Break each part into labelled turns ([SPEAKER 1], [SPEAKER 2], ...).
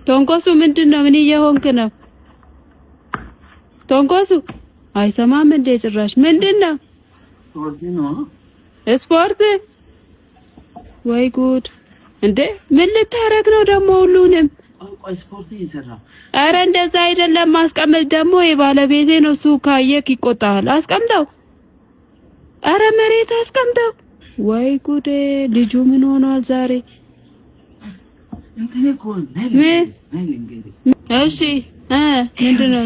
[SPEAKER 1] ቶንኮሱ ምንድነው? ምን እየሆንክ ነው? ቶንኮሱ አይሰማም እንዴ ጭራሽ? ምንድነው? ስፖርት ወይ ጉድ! እንዴ ምን ልታረግ ነው ደግሞ ሁሉንም?
[SPEAKER 2] ስፖርት እየሰራ።
[SPEAKER 1] አረ እንደዛ አይደለም። ማስቀመጥ ደግሞ የባለቤቴ ነው። እሱ ካየክ ይቆጣል። አስቀምጠው። አረ መሬት አስቀምጠው። ወይ ጉድ! ልጁ ምን ሆኗል ዛሬ? እሺ ምንድነው?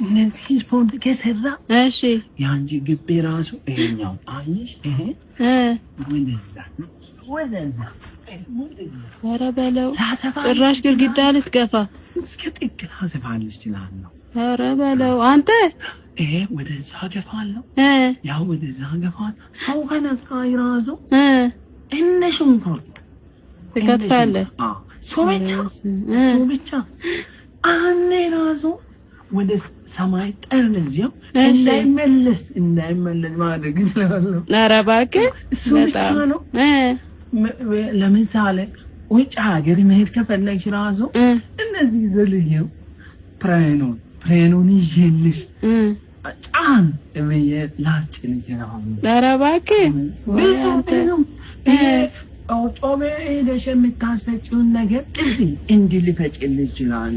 [SPEAKER 2] እነዚህ ስፖርት ከሰራ
[SPEAKER 1] እሺ
[SPEAKER 2] ያንቺ ግቢ ራሱ ይሄኛው አይሽ ይሄ ወደዛ
[SPEAKER 1] ኧረ በለው ጭራሽ ግድግዳ ልትገፋ
[SPEAKER 2] እስከ ጥግ ታሰፋለች ይችላል።
[SPEAKER 1] ኧረ በለው አንተ
[SPEAKER 2] ይሄ ወደዛ ገፋለሁ ያው ወደዛ ገፋል። ሰው ከነካ ይራሱ እንደ ሽንኩርት
[SPEAKER 1] ትከትፋለህ።
[SPEAKER 2] ሰው ብቻ አኔ ራሱ ወደ ሰማይ ጠርነዚያው እንዳይመለስ ማድረግ ይችላል።
[SPEAKER 1] ኧረ እባክህ
[SPEAKER 2] እሱ ብቻ ነው። ለምሳሌ ውጭ ሀገር መሄድ ከፈለግሽ ራሱ እነዚህ ዘልየው ፕሬኑን ይዤልሽ ጫን እብዬ ላስጭን ይችላል።
[SPEAKER 1] ኧረ እባክህ
[SPEAKER 2] ብዙ ጮቤ ሄደሽ የምታስፈጭውን ነገር እዚህ እንዲህ ሊፈጭልሽ ይችላል።